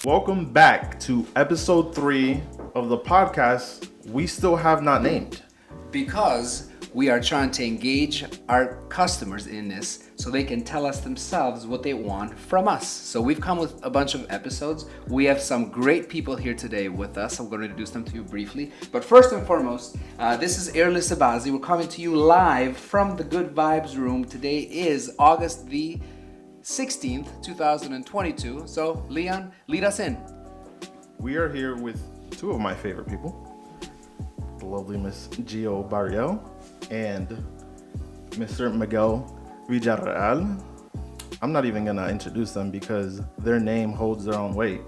Welcome back to episode 3 of the podcast we still have not named. Because we are trying to engage our customers in this so they can tell us themselves what they want from us. So we've come with a bunch of episodes. We have some great people here today with us. I'm going to introduce them to you briefly. But first and foremost, this is Erlis Abazi. We're coming to you live from the Good Vibes Room. Today is August the 16th, 2022. So Leon, lead us in. We are here with two of my favorite people, the lovely Miss Barriel and Mr. Miguel Villarreal. I'm not even gonna introduce them because their name holds their own weight.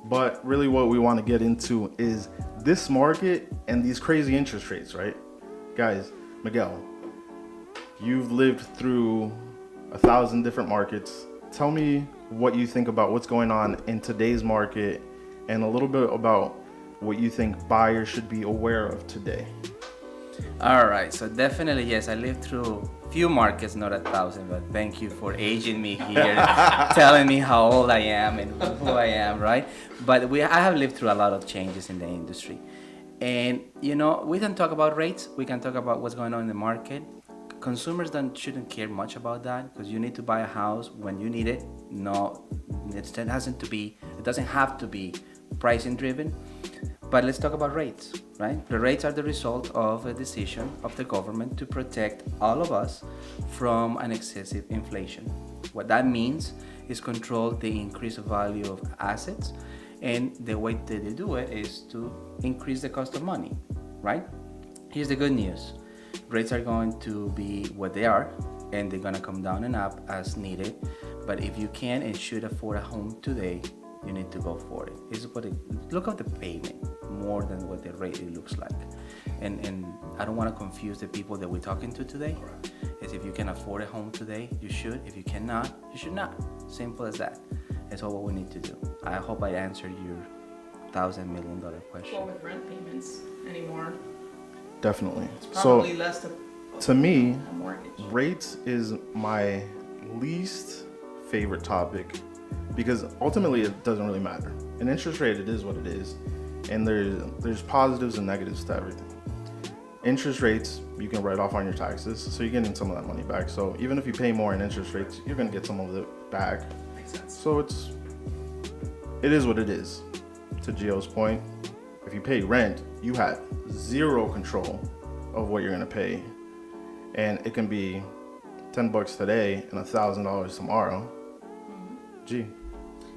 But really what we want to get into is this market and these crazy interest rates, right? Guys, Miguel, you've lived through 1,000 different markets. Tell me what you think about what's going on in today's market and a little bit about what you think buyers should be aware of today. All right, so definitely, yes, I lived through few markets, not 1,000, but thank you for aging me here, telling me how old I am and who I am, right? But I have lived through a lot of changes in the industry. And, we can talk about rates, we can talk about what's going on in the market. Consumers shouldn't care much about that because you need to buy a house when you need it. No, it doesn't have to be pricing driven. But let's talk about rates, right? The rates are the result of a decision of the government to protect all of us from an excessive inflation. What that means is control the increased value of assets, and the way that they do it is to increase the cost of money, right? Here's the good news. Rates are going to be what they are, and they're gonna come down and up as needed. But if you can and should afford a home today, you need to go for it. Look at the payment more than what the rate it looks like. And I don't want to confuse the people that we're talking to today. Is if you can afford a home today, you should. If you cannot, you should not. Simple as that. That's all what we need to do. I hope I answered your $1,000 million question. Well, with rent payments anymore, Definitely. it's probably less To me, a mortgage. rates is my least favorite topic because ultimately it doesn't really matter. An interest rate, it is what it is, and there's positives and negatives to everything. Interest rates you can write off on your taxes, so you're getting some of that money back. So even if you pay more in interest rates, you're going to get some of it back. Makes sense. So it is what it is. To Gio's point, if you pay rent, you have zero control of what you're going to pay, and it can be $10 today and $1,000 tomorrow. Gee,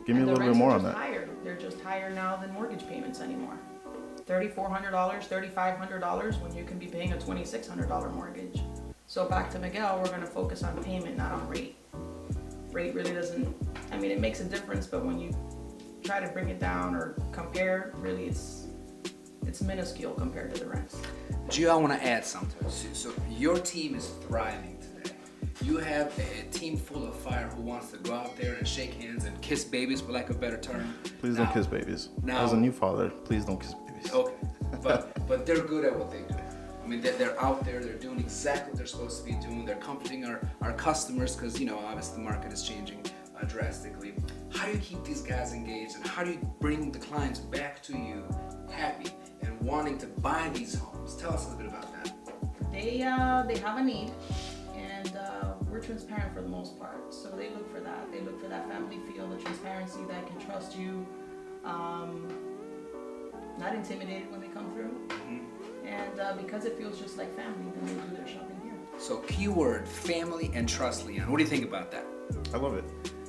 give me a little bit more on that. Higher. They're just higher now than mortgage payments anymore. $3,400, $3,500 when you can be paying a $2,600 mortgage. So back to Miguel, we're going to focus on payment, not on rate. Rate really doesn't, it makes a difference, but when you try to bring it down or compare, really it's minuscule compared to the rents. Gio, I want to add something. So your team is thriving today. You have a team full of fire who wants to go out there and shake hands and kiss babies, for lack of a better term. Please don't kiss babies. As a new father, please don't kiss babies. Okay, but they're good at what they do. They're out there, they're doing exactly what they're supposed to be doing. They're comforting our customers because, obviously the market is changing drastically. How do you keep these guys engaged, and how do you bring the clients back to you happy and wanting to buy these homes? Tell us a little bit about that. They have a need, and we're transparent for the most part. So they look for that. They look for that family feel, the transparency, that I can trust you. Not intimidated when they come through. Mm-hmm. And because it feels just like family, then they do their shopping here. So keyword, family and trust, Leon. What do you think about that? I love it.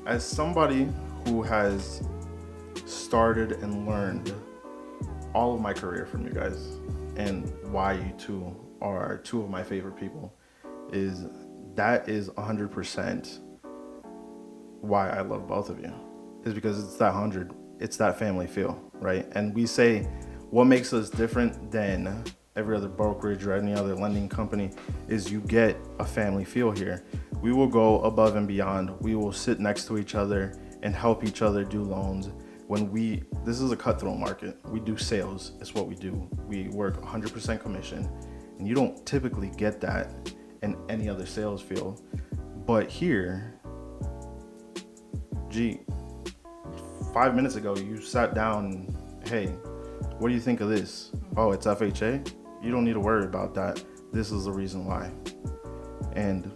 As somebody who has started and learned all of my career from you guys, and why you two are two of my favorite people, is 100% why I love both of you, is because it's that family feel, right? And we say what makes us different than every other brokerage or any other lending company is you get a family feel here. We will go above and beyond. We will sit next to each other and help each other do loans. This is a cutthroat market. We do sales, it's what we do. We work 100% commission, and you don't typically get that in any other sales field. But here, 5 minutes ago you sat down, hey, what do you think of this? Oh, it's FHA? You don't need to worry about that. This is the reason why. And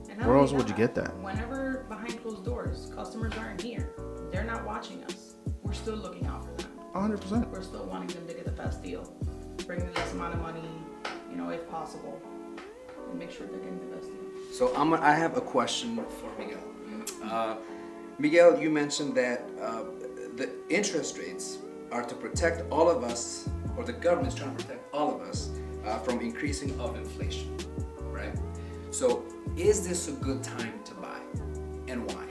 not where only else would you get that? Whenever behind closed doors, customers aren't here. They're not watching us. We're still looking out for them. 100%. We're still wanting them to get the best deal. Bring the least amount of money, if possible. And make sure they're getting the best deal. So I have a question for Miguel. Miguel, you mentioned that the interest rates are to protect all of us, or the government's trying to protect all of us from increasing of inflation, right? So is this a good time to buy, and why?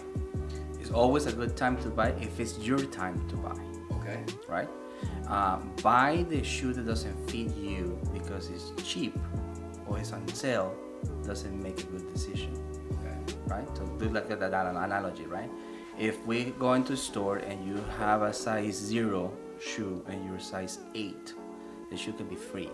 It's always a good time to buy if it's your time to buy. Okay. Right? Buy the shoe that doesn't fit you because it's cheap or it's on sale doesn't make a good decision. Okay. Right? So do like that analogy, right? If we go into a store and you have a size 0 shoe and you're size 8, the shoe can be free.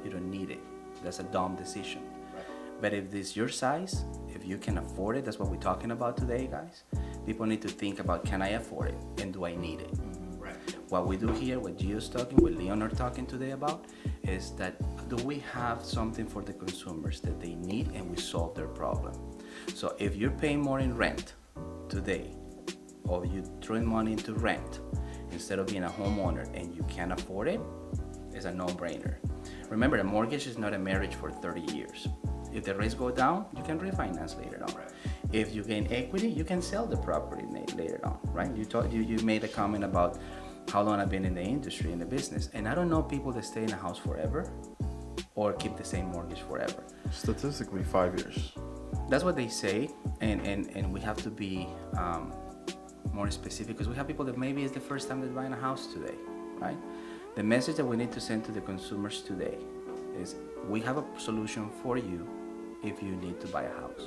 You don't need it. That's a dumb decision. Right. But if this is your size, if you can afford it, that's what we're talking about today, guys. People need to think about, can I afford it and do I need it? Right. What we do here, what Gio's talking, what Leon are talking today about, is that do we have something for the consumers that they need and we solve their problem? So if you're paying more in rent today, or you throwing money into rent instead of being a homeowner and you can't afford it, it's a no-brainer. Remember, a mortgage is not a marriage for 30 years. If the rates go down, you can refinance later on. Right. If you gain equity, you can sell the property later on, right? You made a comment about how long I've been in the industry, in the business, and I don't know people that stay in a house forever or keep the same mortgage forever. Statistically, 5 years. That's what they say, and we have to be more specific because we have people that maybe it's the first time they're buying a house today, right? The message that we need to send to the consumers today is we have a solution for you if you need to buy a house.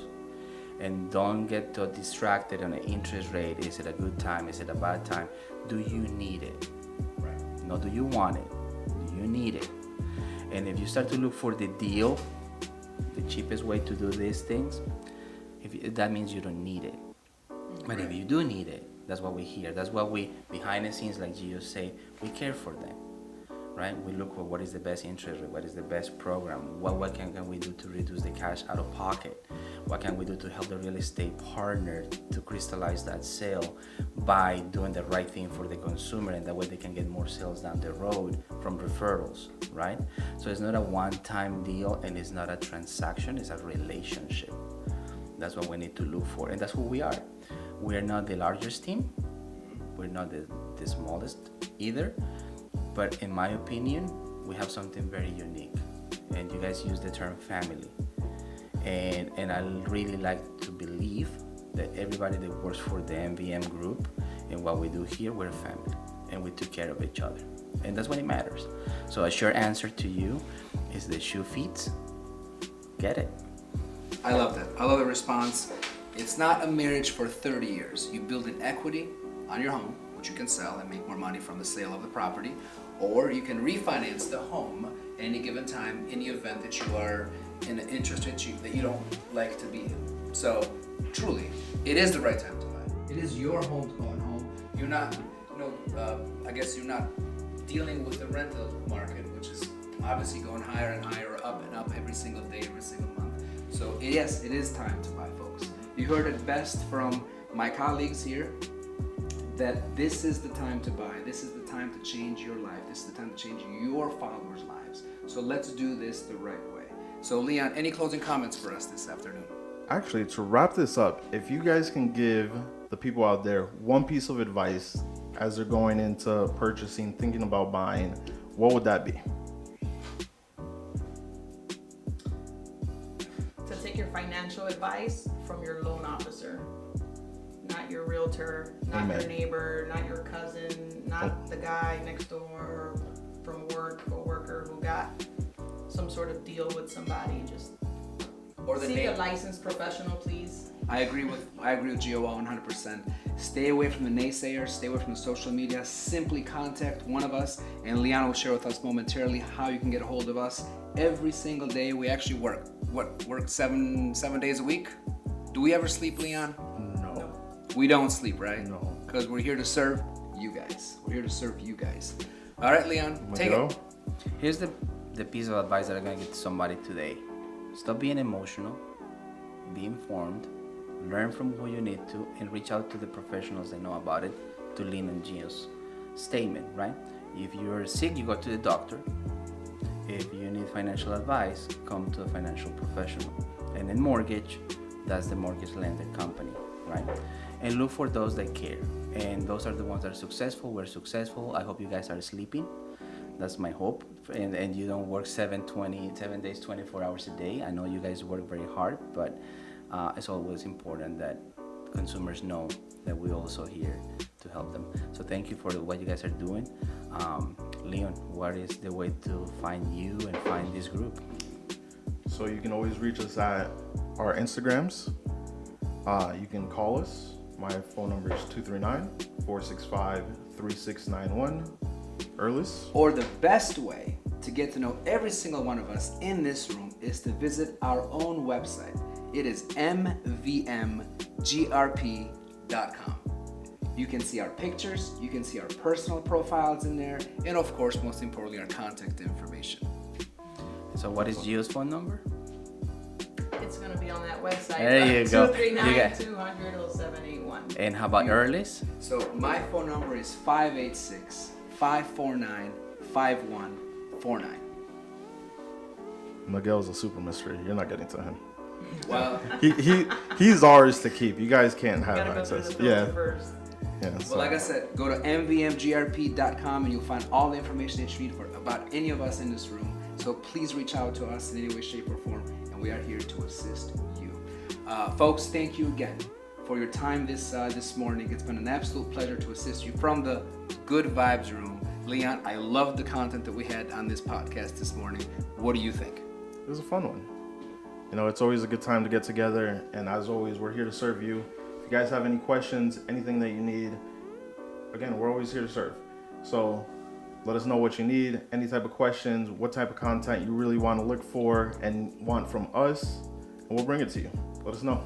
And don't get too distracted on the interest rate. Is it a good time? Is it a bad time? Do you need it? Right. Not do you want it? Do you need it? And if you start to look for the deal, the cheapest way to do these things, that means you don't need it. But if you do need it, that's what we hear. That's what we, behind the scenes, like Gio say, we care for them, right? We look for what is the best interest rate, what is the best program, what can we do to reduce the cash out of pocket, what can we do to help the real estate partner to crystallize that sale by doing the right thing for the consumer, and that way they can get more sales down the road from referrals, right? So it's not a one-time deal and it's not a transaction, it's a relationship. That's what we need to look for, and that's who we are. We are not the largest team. We're not the smallest either. But in my opinion, we have something very unique. And you guys use the term family. And I really like to believe that everybody that works for the MVM group and what we do here, we're a family. And we took care of each other. And that's what it matters. So a short answer to you is the shoe fits. Get it. I love that. I love the response. It's not a marriage for 30 years. You build an equity on your home, which you can sell and make more money from the sale of the property, or you can refinance the home any given time in the event that you are in an interest rate that you don't like to be in. So truly, it is the right time to buy. It is your home to own home. You're not, I guess you're not dealing with the rental market, which is obviously going higher and higher, up and up every single day, every single month. So yes, it is time to buy, folks. You heard it best from my colleagues here, that this is the time to buy. This is the time to change your life. This is the time to change your followers' lives. So let's do this the right way. So Leon, any closing comments for us this afternoon? Actually, to wrap this up, if you guys can give the people out there one piece of advice as they're going into purchasing, thinking about buying, what would that be? Your financial advice from your loan officer, not your realtor, not Amen. your neighbor, not your cousin, not the guy next door from work, a worker who got some sort of deal with somebody. Just seek a licensed professional, please. I agree with Gio 100%. Stay away from the naysayers, stay away from the social media. Simply contact one of us, and Leon will share with us momentarily how you can get a hold of us. Every single day we actually work 7 days a week. Do we ever sleep, Leon? No. We don't sleep, right? No. because we're here to serve you guys. We're here to serve you guys. All right, Leon, take Miguel? it. Here's the piece of advice that I'm gonna give to somebody today. Stop being emotional, be informed, learn from who you need to, and reach out to the professionals that know about it, to Lynn and Gio's statement, right? If you're sick, you go to the doctor. If you need financial advice, come to a financial professional. And in mortgage, that's the mortgage lender company, right? And look for those that care. And those are the ones that are successful. We're successful. I hope you guys are sleeping. That's my hope. And you don't work 7 days, 24 hours a day. I know you guys work very hard, but it's always important that consumers know that we're also here to help them. So thank you for what you guys are doing. Leon, what is the way to find you and find this group? So you can always reach us at our Instagrams. You can call us. My phone number is 239-465-3691. Erlis. Or the best way to get to know every single one of us in this room is to visit our own website. It is mvmgrp.com. You can see our pictures, you can see our personal profiles in there, and of course, most importantly, our contact information. So what is Gio's phone number? It's gonna be on that website. There you go. 239-200-0781. And how about Erlis? So my phone number is 586-549-5149. Miguel's a super mystery. You're not getting to him. Well, He's ours to keep. You guys can't have Gotta go through access. the Yeah. filter first. Yeah. well, like I said, go to mvmgrp.com and you'll find all the information that you need about any of us in this room. So please reach out to us in any way, shape, or form, and we are here to assist you. Folks, thank you again for your time this morning. It's been an absolute pleasure to assist you from the Good Vibes room. Leon, I love the content that we had on this podcast this morning. What do you think? It was a fun one. You know, it's always a good time to get together, and as always, we're here to serve you. If you guys have any questions, anything that you need, again, we're always here to serve. So let us know what you need, any type of questions, what type of content you really want to look for and want from us, and we'll bring it to you. Let us know.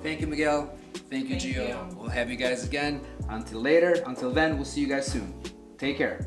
Thank you, Miguel. Thank you, Thank Gio. you. We'll have you guys again. Until later, until then, we'll see you guys soon. Take care.